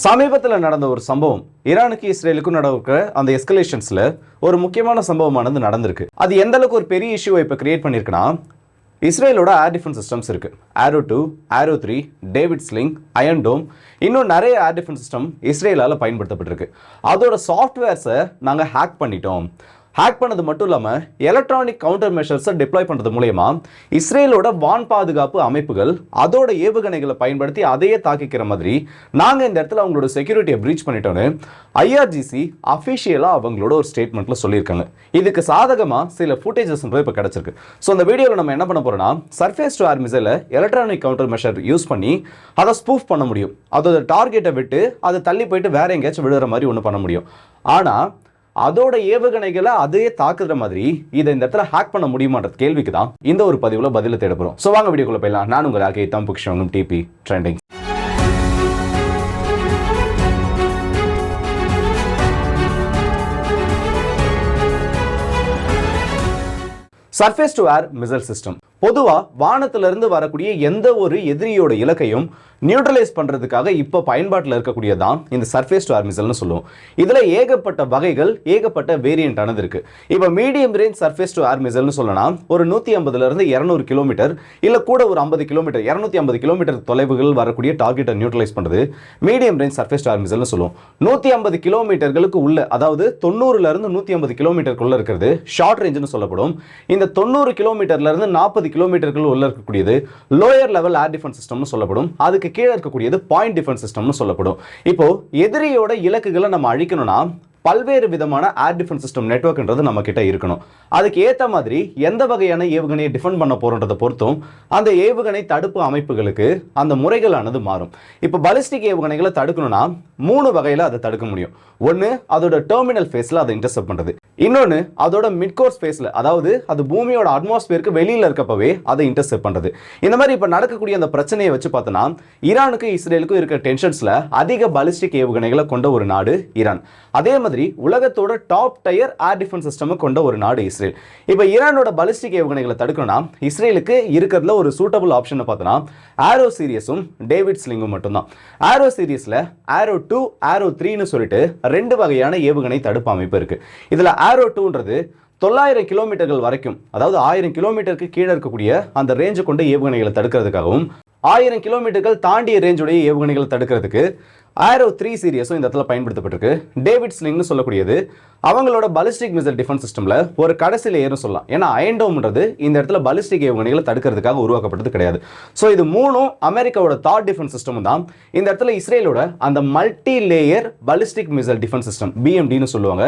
சமீபத்தில் நடந்த ஒரு சம்பவம் ஈரானுக்கு இஸ்ரேலுக்கும் நடக்கிற அந்த எஸ்கலேஷன்ஸ்ல ஒரு முக்கியமான சம்பவமானது நடந்திருக்கு. அது எந்த அளவுக்கு ஒரு பெரிய இஷ்யூவை இப்போ கிரியேட் பண்ணியிருக்குன்னா, இஸ்ரேலோட ஏர் டிஃபென்ஸ் சிஸ்டம்ஸ் இருக்கு. Arrow 2, Arrow 3, David sling, Iron Dome, இன்னும் நிறைய ஏர் டிஃபென்ஸ் சிஸ்டம் இஸ்ரேலால பயன்படுத்தப்பட்டிருக்கு. அதோட சாஃப்ட்வேர்ஸை நாங்கள் ஹேக் பண்ணிட்டோம். ஹேக் பண்ணது மட்டும் இல்லாமல் எலக்ட்ரானிக் கவுண்டர் மெஷர்ஸை டிப்ளாய் பண்ணுறது மூலயமா இஸ்ரேலோட வான் பாதுகாப்பு அமைப்புகள் அதோட ஏவுகணைகளை பயன்படுத்தி அதையே தாக்கிக்கிற மாதிரி நாங்கள் இந்த இடத்துல அவங்களோட செக்யூரிட்டியை பிரீச் பண்ணிட்டோன்னு ஐஆர்ஜிசி அஃபிஷியலாக அவங்களோட ஒரு ஸ்டேட்மெண்ட்டில் சொல்லியிருக்காங்க. இதுக்கு சாதகமாக சில ஃபுட்டேஜஸ் இப்போ கிடச்சிருக்கு. ஸோ அந்த வீடியோவில் நம்ம என்ன பண்ண போகிறோம்னா, சர்ஃபேஸ் டு ஏர் மிசைலை எலக்ட்ரானிக் கவுண்டர் மெஷர் யூஸ் பண்ணி அதை ஸ்பூஃப் பண்ண முடியும். அதோட டார்கெட்டை விட்டு அதை தள்ளி போயிட்டு வேற எங்கேயாச்சும் விழுற மாதிரி ஒன்று பண்ண முடியும். ஆனால் அதோட ஏவுகணைகளை அதையே தாக்குற மாதிரி இதை இந்த இடத்துல ஹேக் பண்ண முடியுமான்ற கேள்விக்கு தான் இந்த ஒரு பதிவில் பதில தேட போகிறோம். ஸோ வாங்க வீடியோக்குள்ள போயிடலாம். நான் உங்கள் ஆகே தம்புக்ஷம் டிபி trending. Surface to air missile system பொதுவாக வானத்திலிருந்து வரக்கூடிய எந்த ஒரு எதிரியோட இலக்கையும் நியூட்ரலைஸ் பண்ணுறதுக்காக இப்போ பயன்பாட்டில் இருக்கக்கூடியதான் இந்த சர்ஃபேஸ் டு ஏர் மிசைல்னு சொல்லுவோம். இதில் ஏகப்பட்ட வகைகள், ஏகப்பட்ட வேரியன்ட் ஆனது இருக்குது. இப்போ medium range surface to air மிசைல்னு சொல்லலாம், ஒரு 150 200 கிலோமீட்டர் இல்லை கூட ஒரு 50 கிலோமீட்டர் 250 கிலோமீட்டர் தொலைவுகள் வரக்கூடிய டார்கெட்டை நியூட்ரலைஸ் பண்ணுறது medium range surface to air மிசைல்னு சொல்லுவோம். 150 கிலோமீட்டர்களுக்கு உள்ள, அதாவது 90 150 கிலோமீட்டருக்குள்ள இருக்கிறது ஷார்ட் ரேஞ்சுன்னு சொல்லப்படும். இந்த 90 கிலோமீட்டர்லேருந்து 40 கிலோமீட்டர்கள் உள்ள இருக்கக்கூடியது லோயர் லெவல் ஏர் டிஃபென்ஸ் சிஸ்டம்னு சொல்லப்படும். அதுக்கு கீழே இருக்கக்கூடியது பாயிண்ட் டிஃபென்ஸ் சிஸ்டம்னு சொல்லப்படும். இப்போ எதிரியோட இலக்குகளை நம்ம அழிக்கணும்னா பல்வேறு விதமான ஏர் டிஃபென்ஸ் சிஸ்டம் நெட்வொர்க்ன்றது நம்ம கிட்ட இருக்கணும். அதுக்கு ஏற்ற மாதிரி எந்த வகையான ஏவுகணையை டிஃபெண்ட் பண்ண போறோன்றதை பொறுத்தும் அந்த ஏவுகணை தடுப்பு அமைப்புகளுக்கு அந்த முறைகளானது மாறும். இப்போ பாலிஸ்டிக் ஏவுகணைகளை தடுக்கணும்னா 3 வகையில் அதை தடுக்க முடியும். ஒன்று, அதோட டெர்மினல் ஃபேஸில் அதை இன்டர்செப்ட் பண்ணுறது. இன்னொன்று, அதோட மிட்கோர்ஸ் ஃபேஸில், அதாவது அது பூமியோட அட்மாஸ்பியருக்கு வெளியில் இருக்கப்பவே அதை இன்டர்செப்ட் பண்ணுறது. இந்த மாதிரி இப்போ நடக்கக்கூடிய அந்த பிரச்சனையை வச்சு பார்த்தோன்னா, ஈரானுக்கு இஸ்ரேலுக்கும் இருக்கிற டென்ஷன்ஸில் அதிக பாலிஸ்டிக் ஏவுகணைகளை கொண்ட ஒரு நாடு ஈரான். அதே மாதிரி உலகத்தோட top tier air defence system கொண்ட ஒரு நாடு இஸ்ரேல். இப்போ ஈரானோட பாலிஸ்டிக் ஏவுகணைகளை தடுக்கணும்னா இஸ்ரேலுக்கு இருக்கிறதுல ஒரு சூட்டபிள் ஆப்ஷன் பார்த்தோன்னா ஆரோ சீரியஸும் டேவிட் ஸ்லிங்கும் மட்டும்தான். ஆரோ சீரியஸில் Arrow 2, Arrow 3ன்னு சொல்லிட்டு 2 வகையான ஏவுகணை தடுப்பு அமைப்பு இருக்கு. இதில் Arrow 2ன்றது 900 கிலோமீட்டர்கள் வரைக்கும், அதாவது 1000 கிலோமீட்டருக்கு கீழே இருக்கக்கூடிய அந்த ரேஞ்சு கொண்ட ஏவுகணைகளை தடுக்கிறதுக்காகவும் 1000 கிலோமீட்டர்கள் தாண்டிய ரேஞ்சுடைய ஏவுகணைகளை தடுக்கிறதுக்கு Arrow 3 சீரியஸும் இந்த இடத்துல பயன்படுத்தப்பட்டிருக்கு. டேவிட் ஸ்லிங்னு சொல்லக்கூடியது அவங்களோட பாலிஸ்டிக் மிசைல் டிஃபென்ஸ் சிஸ்டம்ல ஒரு கடைசி லேயர்னு சொல்லலாம். ஏன்னா அயன் டோம்ன்றது இந்த இடத்துல பாலிஸ்டிக் ஏவுகணைகளை தடுக்கிறதுக்காக உருவாக்கப்பட்டது கிடையாது. ஸோ இது 3ம் அமெரிக்காவோட தாட் டிஃபென்ஸ் சிஸ்டம் தான். இந்த இடத்துல இஸ்ரேலோட அந்த multi layer ballistic missile defence system BMDன்னு சொல்லுவாங்க.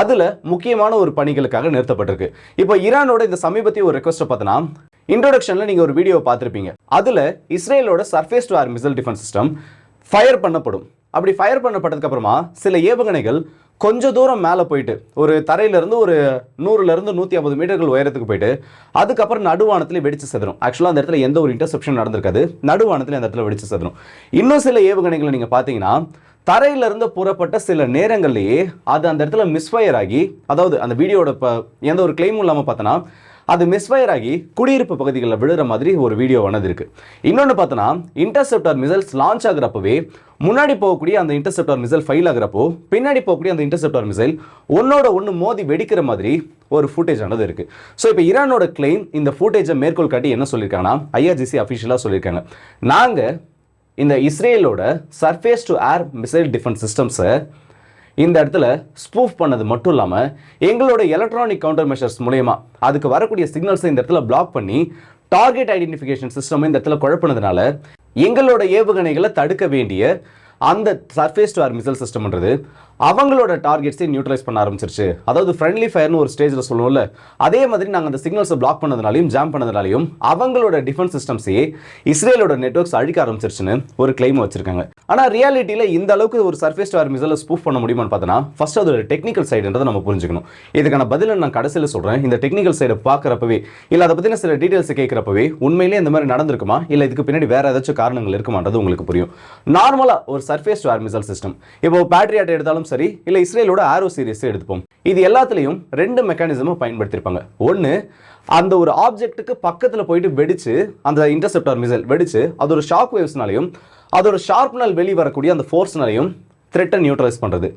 அதுல முக்கியமான ஒரு பணிகளுக்காக நிறுத்தப்பட்டிருக்கு. இப்போ ஈரானோட இந்த சமீபத்திய ஒரு ரெக்வஸ்ட்டை பார்த்தோன்னா, இன்ட்ரோடக்ஷன்ல நீங்க ஒரு வீடியோ பார்த்துருப்பீங்க. அதுல இஸ்ரேலோட surface to air missile defence system fire பண்ணப்படும். அப்படி ஃபயர் பண்ணப்பட்டதுக்கு அப்புறமா சில ஏவுகணைகள் கொஞ்சம் தூரம் மேலே போயிட்டு ஒரு தரையிலிருந்து ஒரு 100 150 மீட்டர்கள் உயரத்துக்கு போயிட்டு அதுக்கப்புறம் நடுவானத்தில் வெடிச்சு செதறும். ஆக்சுவலாக அந்த இடத்துல எந்த ஒரு இன்டர்செப்ஷன் நடந்திருக்காது, நடுவானத்தில் அந்த இடத்துல வெடிச்சு செதறும். இன்னும் சில ஏவுகணைகளை நீங்கள் பார்த்தீங்கன்னா தரையிலிருந்து புறப்பட்ட சில நேரங்கள்லேயே அது அந்த இடத்துல மிஸ்ஃபயர் ஆகி, அதாவது அந்த வீடியோட எந்த ஒரு கிளைமும் இல்லாமல் பார்த்தோன்னா அது மிஸ்ஃபயர் ஆகி குடியிருப்பு பகுதிகளில் விழுற மாதிரி ஒரு வீடியோ வந்தது இருக்கு. இன்னொன்று பார்த்தோன்னா, இன்டர்செப்டார் மிசைல்ஸ் லான்ச் ஆகிறப்பவே முன்னாடி போகக்கூடிய அந்த இன்டர்செப்டார் மிசைல் ஃபெயில் ஆகிறப்போ பின்னாடி போகக்கூடிய அந்த இன்டர்செப்டார் மிசைல் ஒன்னோட ஒன்று மோதி வெடிக்கிற மாதிரி ஒரு ஃபுட்டேஜ் ஆனது இருக்கு. ஸோ இப்போ ஈரானோட கிளைம் இந்த ஃபுட்டேஜை மேற்கோள் காட்டி என்ன சொல்லியிருக்காங்கன்னா, ஐஆர்ஜிசி அஃபிஷியலாக சொல்லியிருக்காங்க, நாங்கள் இந்த இஸ்ரேலோட surface to air missile defence சிஸ்டம்ஸை இந்த இடத்துல ஸ்பூஃப் பண்ணது மட்டும் இல்லாமல் எங்களோட எலக்ட்ரானிக் கவுண்டர் மெஷர்ஸ் மூலயமா அதுக்கு வரக்கூடிய சிக்னல்ஸை இந்த இடத்துல பிளாக் பண்ணி டார்கெட் ஐடென்டிஃபிகேஷன் சிஸ்டம் இந்த இடத்துல குழப்பினதுனால எங்களோட ஏவுகணைகளை தடுக்க வேண்டிய அந்த சர்ஃபேஸ் டு ஏர் மிசைல் சிஸ்டம்ன்றது அவங்களோட டார்கெட்ஸை நியூட்ரலைஸ் பண்ண ஆரம்பிச்சிருச்சு. அதாவது ஃப்ரெண்ட்லி ஃபயர்னு ஒரு ஸ்டேஜில் சொல்லுவோம்ல, அதே மாதிரி நாங்கள் அந்த சிக்னல்ஸை பிளாக் பண்ணதுனாலையும் ஜாம் பண்ணதுனாலையும் அவங்களோட டிஃபென்ஸ் சிஸ்டம்ஸையே இஸ்ரேலோட நெட்வொர்க்ஸ் அழிக்க ஆரம்பிச்சிருச்சுன்னு ஒரு கிளைம் வச்சிருக்காங்க. ஆனால் ரியாலிட்டியில் இந்த அளவுக்கு ஒரு சர்ஃபேஸ் டு ஏர் மிசைலை ஸ்பூஃப் பண்ண முடியுமான்னு பார்த்தோன்னா, ஃபர்ஸ்ட் அதோட டெக்னிக்கல் சைடுன்றதை நம்ம புரிஞ்சுக்கணும். இதுக்கான பதிலை நான் கடைசியில் சொல்கிறேன். இந்த டெக்னிக்கல் சைடை பார்க்குறப்பவே இல்லை அதை பற்றின சில டீட்டெயில்ஸ் கேட்குறப்பவே உண்மையிலேயே இந்த மாதிரி நடந்திருக்குமா இல்லை இதுக்கு பின்னாடி வேறு ஏதாச்சும் காரணங்கள் இருக்குமான்றது உங்களுக்கு புரியும். நார்மலாக ஒரு surface to air missile system, இப்போ பேட்ரியாட் எடுத்தாலும் இருந்தாலும் சரி, இல்லை இஸ்ரேலோட ஆரோ சீரிஸை எடுத்துப்போம். இது எல்லாத்துலேயும் 2 மெக்கானிசமை பயன்படுத்தியிருப்பாங்க. ஒன்று, அந்த ஒரு ஆப்ஜெக்ட்டுக்கு பக்கத்தில் போயிட்டு வெடிச்சு, அந்த இன்டர்செப்டார் மிசைல் வெடிச்சு அதோட ஷாக் வேவ்ஸ்னாலையும் அதோட ஷார்ப்னால் வெளிவரக்கூடிய அந்த ஃபோர்ஸ்னாலையும் த்ரெட்டை நியூட்ரலைஸ் பண்ணுறது.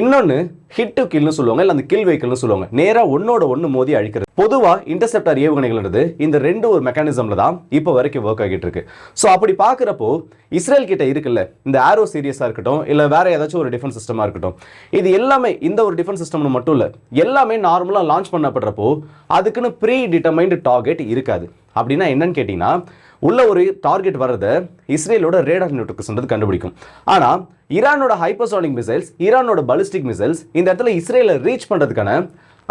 இன்னொன்று ஹிட் டு கில்னு சொல்லுவாங்க, இல்லை அந்த கில் வெஹிக்கிள்னு சொல்லுவாங்க. நேராக ஒன்னோட ஒன்று மோதி அழிக்கிறது. பொதுவாக இன்டர்செப்டார் ஏவுகணைகள்ன்றது இந்த 2 ஒரு மெக்கானிசமில் தான் இப்போ வரைக்கும் ஒர்க் ஆகிட்டு இருக்கு. ஸோ அப்படி பார்க்குறப்போ இஸ்ரேல் கிட்ட இருக்குல்ல இந்த ஆரோ சீரியஸாக இருக்கட்டும், இல்லை வேற ஏதாச்சும் ஒரு டிஃபென்ஸ் சிஸ்டமாக இருக்கட்டும், இது எல்லாமே இந்த ஒரு டிஃபென்ஸ் சிஸ்டம்னு மட்டும் இல்லை, எல்லாமே நார்மலாக லான்ச் பண்ணப்படுறப்போ அதுக்குன்னு ப்ரீ டிட்டர்மைன்டு டார்கெட் இருக்காது. அப்படின்னா என்னன்னு கேட்டிங்கன்னா, உள்ள ஒரு டார்கெட் வர்றதை இஸ்ரேலோட ரேடார் நெட்வொர்க்ஸ்ன்றது கண்டுபிடிக்கும். ஆனால் ஈரானோட ஹைப்பர்சானிக் மிசைல்ஸ், ஈரானோட பாலிஸ்டிக் மிசைல்ஸ் இந்த இடத்துல இஸ்ரேலை ரீச் பண்ணுறதுக்கான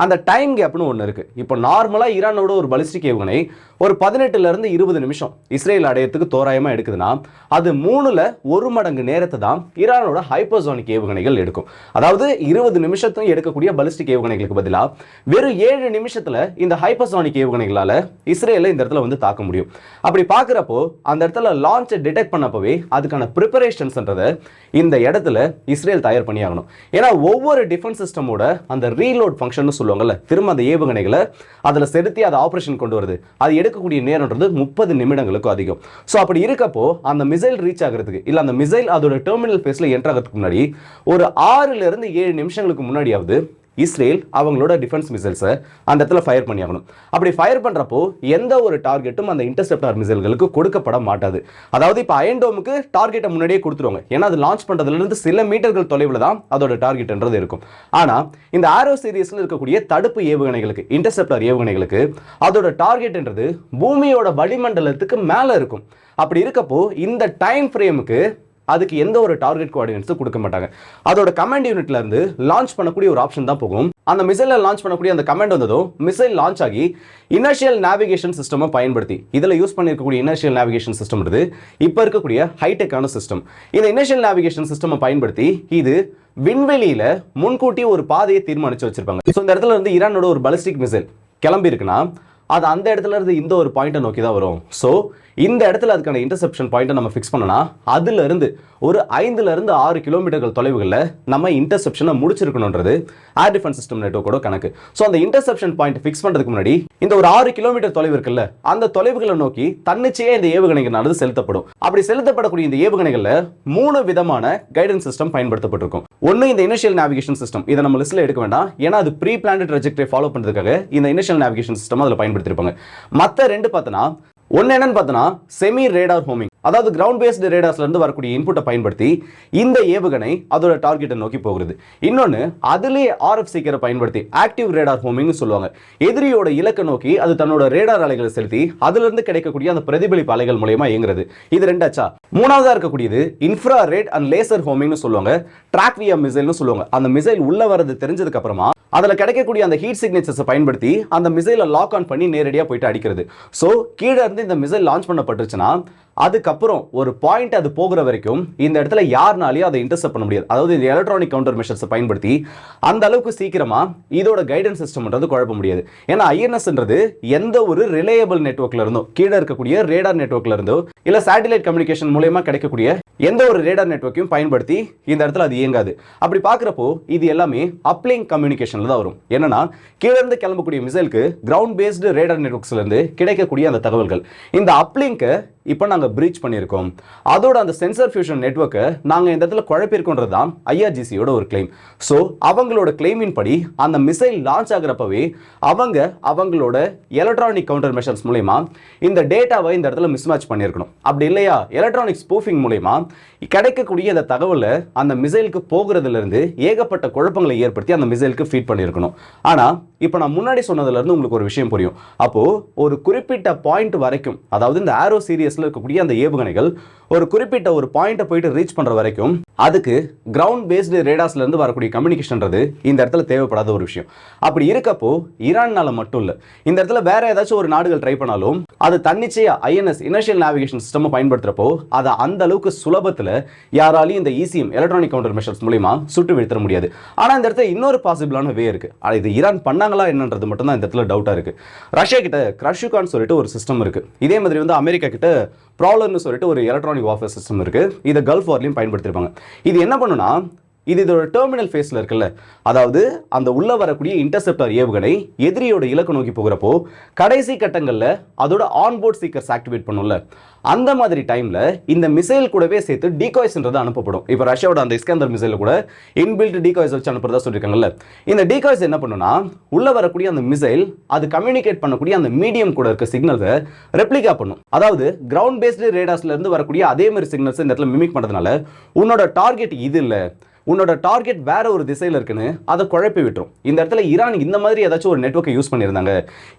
அந்த டைம் கேப்னு ஒன்று இருக்குது. இப்போ நார்மலாக ஈரானோட ஒரு பாலிஸ்டிக் ஏவுகணை ஒரு 18 to 20 நிமிஷம் இஸ்ரேல் அடையறதுக்கு தோராயமாக எடுக்குதுன்னா, அது 3ல் 1 மடங்கு நேரத்தை தான் ஈரானோட ஹைப்பர்சானிக் ஏவுகணைகள் எடுக்கும். அதாவது 20 நிமிஷத்தையும் எடுக்கக்கூடிய பாலிஸ்டிக் ஏவுகணைகளுக்கு பதிலாக வெறும் 7 நிமிஷத்தில் இந்த ஹைப்பர்சானிக் ஏவுகணைகளால் இஸ்ரேலை இந்த இடத்துல வந்து தாக்க முடியும். அப்படி பார்க்குறப்போ அந்த இடத்துல லான்ச்சை டிடெக்ட் பண்ணப்பவே அதுக்கான ப்ரிப்பரேஷன்ஸ்ன்றதை இந்த இடத்துல இஸ்ரேல் தயார் பண்ணி ஆகணும். ஏன்னா ஒவ்வொரு டிஃபென்ஸ் சிஸ்டமோட அந்த ரீலோட் ஃபங்க்ஷன் சொல்லுவாங்கல்ல, திரும்ப அந்த ஏவுகணைகளை அதில் செலுத்தி அதை ஆப்ரேஷன் கொண்டு வருது, அது எடுக்கக்கூடிய நேரம்ன்றது 30 நிமிடங்களுக்கும் அதிகம். ஸோ அப்படி இருக்கப்போ அந்த மிசைல் ரீச் ஆகிறதுக்கு, இல்லை அந்த மிசைல் அதோட டெர்மினல் ஃபேஸில் என்ட்ரு ஆகிறதுக்கு முன்னாடி ஒரு 6 to 7 நிமிஷங்களுக்கு முன்னாடியாவது இஸ்ரேல் அவங்களோட டிஃபென்ஸ் மிசைல்ஸை அந்த இடத்துல ஃபயர் பண்ணி ஆகணும். அப்படி ஃபயர் பண்ணுறப்போ எந்த ஒரு டார்கெட்டும் அந்த இன்டர்செப்டார் மிசைல்களுக்கு கொடுக்கப்பட மாட்டாது. அதாவது இப்போ அயன் டோமுக்கு டார்கெட்டை முன்னாடியே கொடுத்துருவாங்க, ஏன்னா அது லான்ச் பண்ணுறதுலேருந்து சில மீட்டர்கள் தொலைவில் தான் அதோட டார்கெட்ன்றது இருக்கும். ஆனால் இந்த ஆரோ சீரிஸில் இருக்கக்கூடிய தடுப்பு ஏவுகணைகளுக்கு, இன்டர்செப்டார் ஏவுகணைகளுக்கு அதோட டார்கெட்ன்றது பூமியோட வளிமண்டலத்துக்கு மேலே இருக்கும். அப்படி இருக்கப்போ இந்த டைம் ஃப்ரேமுக்கு அதுக்கு எந்த ஒரு டார்கெட் கோஆர்டினேட்ஸும் கொடுக்க மாட்டாங்க. அதோட கமாண்ட் யூனிட்ல இருந்து லான்ச் பண்ணக்கூடிய ஒரு ஆப்ஷன் தான் போகும். அந்த மிசைலை லான்ச் பண்ணக்கூடிய அந்த கமாண்ட் வந்ததும் மிசைல் லான்ச் ஆகி இனர்ஷியல் நேவிகேஷன் சிஸ்டமை பயன்படுத்தி, இதில் யூஸ் பண்ணியிருக்கக்கூடிய இனர்ஷியல் நேவிகேஷன் சிஸ்டம்ன்றது இப்போ இருக்கக்கூடிய ஹைடெக்கான சிஸ்டம். இந்த இனர்ஷியல் நேவிகேஷன் சிஸ்டமை பயன்படுத்தி இது விண்வெளியில முன்கூட்டி ஒரு பாதையை தீர்மானிச்சு வச்சிருப்பாங்க. ஸோ இந்த இடத்துல இருந்து ஈரானோட ஒரு பாலிஸ்டிக் மிசைல் கிளம்பி இருக்குன்னா அது அந்த இடத்துல இருந்து இந்த ஒரு பாயிண்ட்டை நோக்கி தான் வரும். ஸோ இந்த இடத்துல அதுக்கான இன்டர்செப்ஷன் பாயிண்ட்டை நம்ம ஃபிக்ஸ் பண்ணனா அதுல இருந்து ஒரு 5 to 6 கிலோமீட்டர்கள் தொலைவுகளில் நம்ம இன்டர்செப்ஷனை முடிச்சிருக்கணுன்றது ஏர் டிஃபென்ஸ் சிஸ்டம் நெட்வொர்க்கோட கணக்கு. ஸோ அந்த இன்டர்செப்ஷன் பாயிண்ட் ஃபிக்ஸ் பண்ணுறதுக்கு முன்னாடி இந்த ஒரு 6 கிலோமீட்டர் தொலைவு இருக்குல்ல, அந்த தொலைவுகளை நோக்கி தன்னிச்சையாக இந்த ஏவுகணைகளானது செலுத்தப்படும். அப்படி செலுத்தப்படக்கூடிய இந்த ஏவுகணைகளில் 3 விதமான கைடன்ஸ் சிஸ்டம் பயன்படுத்தப்பட்டிருக்கும். ஒன்று இந்த இனிஷியல் நேவிகேஷன் சிஸ்டம், இதை நம்ம லிஸ்ட்டில் எடுக்க வேண்டாம், ஏன்னா அது ப்ரீ பிளான்ட் ட்ரெஜெக்டரி ஃபாலோ பண்ணுறதுக்காக இந்த இனிஷியல் நேவிகேஷன் சிஸ்டம் அதில் பயன்படுத்தியிருப்பாங்க. மற்ற 2 பார்த்தோன்னா, ஒன்று என்னன்னு பார்த்தோன்னா செமி ரேடார் ஹோமிங், அதாவது கிரவுண்ட் பேஸ்டு ரேடார்ஸ்ல இருந்து வரக்கூடிய இன்புட்டை பயன்படுத்தி இந்த ஏவுகணை அதோட டார்கெட்டை நோக்கி போகிறது. இன்னொன்று அதிலே RF சீக்கரை பயன்படுத்தி ஆக்டிவ் ரேடார் ஹோமிங்னு சொல்லுவாங்க. எதிரியோட இலக்கை நோக்கி அது தன்னோட ரேடார் அலைகளை செலுத்தி அதிலிருந்து கிடைக்கக்கூடிய அந்த பிரதிபலிப்பு அலைகள் மூலமா இயங்குறது. இது 2 ஆச்சா. மூணாவதா இருக்கக்கூடியது இன்ஃப்ரா ரெட் அண்ட் லேசர் ஹோமிங்னு சொல்லுவாங்க. ட்ராக் வியா மிசைல்னு சொல்லுவாங்க. அந்த மிசைல் உள்ள வரது தெரிஞ்சதுக்கு அப்புறமா அதில் கிடைக்கக்கூடிய அந்த ஹீட் சிக்னேச்சர்ஸை பயன்படுத்தி அந்த மிசைலை லாக் ஆன் பண்ணி நேரடியாக போயிட்டு அடிக்கிறது. ஸோ கீழே இருந்து இந்த மிசைல் லான்ச் பண்ணப்பட்டுருச்சுன்னா அதுக்கப்புறம் ஒரு பாயிண்ட் அது போகிற வரைக்கும் இந்த இடத்துல யாருனாலையும் அதை இன்டர்செப்ட் பண்ண முடியாது. அதாவது இந்த எலக்ட்ரானிக் கவுண்டர் மெஷர்ஸை பயன்படுத்தி அந்த அளவுக்கு சீக்கிரமா இதோட கைடன்ஸ் சிஸ்டம்ன்றது குழப்ப முடியாது. ஏன்னா ஐஎன்எஸ்ன்றது எந்த ஒரு ரிலையபிள் நெட்வொர்க்ல இருந்தோ, கீழே இருக்கக்கூடிய ரேடார் நெட்வொர்க்ல இருந்தோ, இல்ல சேட்டலைட் கம்யூனிகேஷன் மூலமா கிடைக்கக்கூடிய எந்த ஒரு ரேடார் நெட்வொர்க்கையும் பயன்படுத்தி இந்த இடத்துல அது இயங்காது. அப்படி பார்க்குறப்போ இது எல்லாமே அப்லிங்க் கம்யூனிகேஷன்ல தான் வரும். என்னன்னா கீழே இருந்து கிளம்பக்கூடிய மிசைலுக்கு கிரவுண்ட் பேஸ்டு ரேடார் நெட்வொர்க்ஸ்ல இருந்து கிடைக்கக்கூடிய அந்த தகவல்கள், இந்த அப்லிங்கை இப்போ நாங்கள் பிரீச் பண்ணியிருக்கோம், அதோட அந்த சென்சர் ஃபியூஷன் நெட்வொர்க்கை நாங்கள் இந்த இடத்துல குழப்பிருக்கோன்றது தான் ஐஆர்ஜிசியோட ஒரு கிளைம். ஸோ அவங்களோட கிளைமின் படி அந்த மிசைல் லான்ச் ஆகிறப்பவே அவங்களோட எலக்ட்ரானிக் கவுண்டர் மெஷர்ஸ் மூலமா இந்த டேட்டாவை இந்த இடத்துல மிஸ்மேட்ச் பண்ணியிருக்கணும். அப்படி இல்லையா எலக்ட்ரானிக் ஸ்பூஃபிங் மூலமா கிடைக்கக்கூடிய இந்த தகவலை அந்த மிசைலுக்கு போகிறதுல இருந்து ஏகப்பட்ட குழப்பங்களை ஏற்படுத்தி அந்த மிசைலுக்கு ஃபீட் பண்ணியிருக்கணும். ஆனால் இப்போ நான் முன்னாடி சொன்னதுல இருந்து உங்களுக்கு ஒரு விஷயம் புரியும். அப்போ ஒரு குறிப்பிட்ட பாயிண்ட் வரைக்கும், அதாவது இந்த ஆரோ சீரியஸ்ல இருக்கக்கூடிய அந்த ஏவுகணைகள் ஒரு குறிப்பிட்ட ஒரு பாயிண்ட்டை போயிட்டு ரீச் பண்ற வரைக்கும் அதுக்கு கிரவுண்ட் பேஸ்டு ரேடார்ஸ்ல இருந்து வரக்கூடிய கம்யூனிகேஷன்றது இந்த இடத்துல தேவைப்படாத ஒரு விஷயம். அப்படி இருக்கப்போ ஈரான்னால மட்டும் இல்ல, இந்த இடத்துல வேற ஏதாச்சும் ஒரு நாடுகள் ட்ரை பண்ணாலும் அது தன்னிச்சையா ஐஎன்எஸ் இனர்ஷியல் நேவிகேஷன் சிஸ்டம் பயன்படுத்துறப்போ அதை அந்த அளவுக்கு சுலபத்துல யாராலையும் இந்த ECM எலக்ட்ரானிக் கவுண்டர் மெஷர்ஸ் மூலமா சுட்டு வீழ்த்த முடியாது. ஆனா இந்த இடத்துல இன்னொரு பாசிபிளான வே இருக்கு. இது ஈரான் பண்ணாங்களா என்னன்றது மட்டும் தான் இந்த இடத்துல டவுட்டா இருக்கு. ரஷ்யா கிட்ட கிரஷுகான் சொல்லிட்டு ஒரு சிஸ்டம் இருக்கு. இதே மாதிரி வந்து அமெரிக்கா கிட்ட ப்ராலர்னு சொல்லிட்டு ஒரு எலக்ட்ரானிக் வார்ஃபேர் சிஸ்டம் இருக்கு. இதை கல்ஃப் வார்லையும் பயன்படுத்திருப்பாங்க. இது என்ன பண்ணுனா இதோட டெர்மினல் ஃபேஸ்ல இருக்குல்ல, அதாவது அந்த உள்ள வரக்கூடிய இன்டர்செப்டார் ஏவுகணை எதிரியோட இலக்கு நோக்கி போகிறப்போ கடைசி கட்டங்களில் அதோட ஆன்போர்ட் சீக்கர்ஸ் ஆக்டிவேட் பண்ணும்ல, அந்த மாதிரி டைம்ல இந்த மிசைல் கூடவே சேர்த்து டீகாய்ஸ்ன்றது அனுப்பப்படும். இப்போ ரஷ்யாவோட அந்த இஸ்கந்தர் மிசைல கூட இன்பில்ட் டீகாய்ஸ் வச்சு அனுப்புறதா சொல்லியிருக்காங்கல்ல. இந்த டீகாய்ஸ் என்ன பண்ணுன்னா உள்ள வரக்கூடிய அந்த மிசைல் அது கம்யூனிகேட் பண்ணக்கூடிய அந்த மீடியம் கூட இருக்க சிக்னல்ஸை ரெப்ளிகா பண்ணும். அதாவது கிரவுண்ட் பேஸ்டு ரேடார்ஸ்ல இருந்து வரக்கூடிய அதே மாதிரி சிக்னல்ஸ் இந்த இடத்துல மிமிக் பண்றதுனால உன்னோட டார்கெட் இது இல்லை, உன்னோட டார்கெட் வேற ஒரு திசையில் இருக்குன்னு அதை குழப்பி விட்டுரும். இந்த இடத்துல ஈரான் இந்த மாதிரி ஏதாச்சும் ஒரு நெட்வொர்க்கை யூஸ் பண்ணியிருந்தாங்க,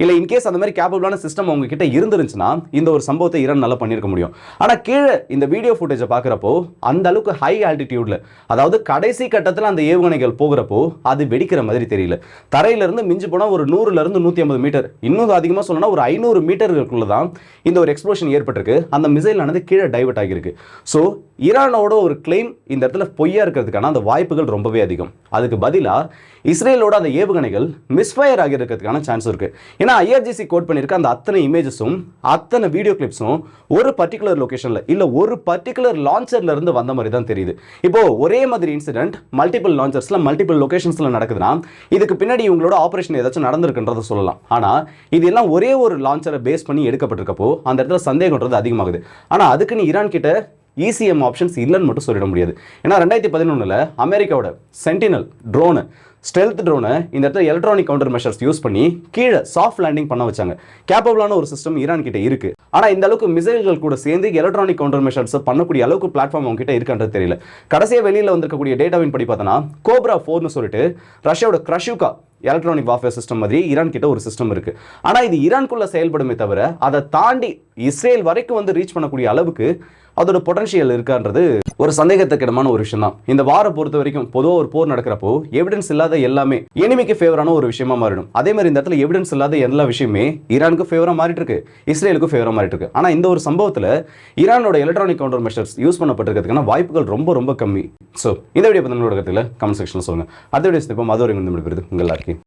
இல்லை இன்கேஸ் அந்த மாதிரி கேப்பபிளான சிஸ்டம் அவங்க கிட்ட இருந்துருந்துச்சுன்னா இந்த ஒரு சம்பவத்தை ஈரான் நல்லா பண்ணியிருக்க முடியும். ஆனால் கீழே இந்த வீடியோ ஃபுட்டேஜை பார்க்குறப்போ அந்த அளவுக்கு ஹை ஆல்டிடியூட்ல, அதாவது கடைசி கட்டத்தில் அந்த ஏவுகணைகள் போகிறப்போ அது வெடிக்கிற மாதிரி தெரியல. தரையிலிருந்து மிஞ்சி போனால் ஒரு 100லேருந்து 150 மீட்டர், இன்னும் அதிகமாக சொல்லணும்னா ஒரு 500 மீட்டர்களுக்குள்ள தான் இந்த ஒரு எக்ஸ்ப்ளோஷன் ஏற்பட்டிருக்கு. அந்த மிசைல் ஆனது கீழே டைவர்ட் ஆகியிருக்கு. ஸோ ஈரானோட ஒரு கிளைம் இந்த இடத்துல பொய்யா இருக்கிறதுக்கான அந்த வாய்ப்புகள் ரொம்பவே அதிகம். அதுக்கு பதிலாக இஸ்ரேலோட அந்த ஏவுகணைகள் மிஸ்ஃபயர் ஆகியிருக்கிறதுக்கான சான்ஸ் இருக்கு. ஏன்னா ஐஆர்ஜிசி கோட் பண்ணியிருக்க அந்த அத்தனை இமேஜஸும் அத்தனை வீடியோ கிளிப்ஸும் ஒரு பர்டிகுலர் லொகேஷன்ல இல்ல ஒரு பர்டிகுலர் லான்ச்சர்ல இருந்து வந்த மாதிரி தான் தெரியுது. இப்போ ஒரே மாதிரி இன்சிடென்ட் மல்டிபிள் லான்ச்சர்ஸ்ல மல்டிபிள் லொகேஷன்ஸ்ல நடக்குதுன்னா இதுக்கு பின்னாடி இவங்களோட ஆபரேஷன் ஏதாச்சும் நடந்திருக்குன்றத சொல்லலாம். ஆனா இது எல்லாம் ஒரே ஒரு லான்ச்சரை பேஸ் பண்ணி எடுக்கப்பட்டிருக்கப்போ அந்த இடத்துல சந்தேகம்ன்றது அதிகமாகுது. ஆனா அதுக்குன்னு ஈரான் கிட்ட ECM ஆப்ஷன்ஸ் இல்லைன்னு மட்டும் சொல்லிட முடியாது. ஏன்னா 2011 அமெரிக்காவோட சென்டினல் ட்ரோனு, ஸ்டெல்த் ட்ரோனை இந்த இடத்துல எலக்ட்ரானிக் கவுண்டர் மெஷர்ஸ் யூஸ் பண்ணி கீழே சாஃப்ட் லேண்டிங் பண்ண வச்சாங்க. கேப்பபிளான ஒரு சிஸ்டம் ஈரான் கிட்ட இருக்கு. ஆனால் இந்த அளவுக்கு மிசைல்கள் கூட சேர்ந்து எலக்ட்ரானிக் கவுண்டர் மெஷர்ஸ் பண்ணக்கூடிய அளவுக்கு பிளாட்ஃபார்ம் அவங்க கிட்ட இருக்குன்றது தெரியல. கடைசியாக வெளியில் வந்திருக்கக்கூடிய டேட்டாவின் படி பார்த்தோன்னா கோப்ரா 4னு சொல்லிட்டு ரஷ்யாவோட கிரஷுகா எலக்ட்ரானிக் வார்ஃபேர் சிஸ்டம் மாதிரி ஈரான் கிட்ட ஒரு சிஸ்டம் இருக்கு. ஆனால் இது ஈரான்குள்ள செயல்படுமே தவிர அதை தாண்டி இஸ்ரேல் வரைக்கும் வந்து ரீச் பண்ணக்கூடிய அளவுக்கு அதோட பொட்டன்ஷியல் இருக்கான்றது ஒரு சந்தேகத்துக்கிடமான ஒரு விஷயம் தான். இந்த வாரம் பொறுத்த வரைக்கும் பொதுவாக ஒரு போர் நடக்கிறப்போ எவிடன்ஸ் இல்லாத எல்லாமே எனிமிக்கு ஃபேவரான ஒரு விஷயமா மாறிடும். அதே மாதிரி இந்த இடத்துல எவிடன்ஸ் இல்லாத எல்லா விஷயமே ஈரானுக்கு ஃபேவரா மாறிட்டு இருக்கு, இஸ்ரேலுக்கு ஃபேவரா மாறிட்டு இருக்கு. ஆனால் இந்த ஒரு சம்பவத்தில் ஈரானோட எலக்ட்ரானிக் கவுண்டர் மெஷர்ஸ் யூஸ் பண்ணப்பட்டிருக்கிறதுக்கான வாய்ப்புகள் ரொம்ப ரொம்ப கம்மி. ஸோ இந்த வீடியோ பற்றி கமெண்ட் செக்ஷனில் சொல்லுங்க. அடுத்த வீடியோ இப்போ அது ஒரு உங்கள் எல்லாருக்கும்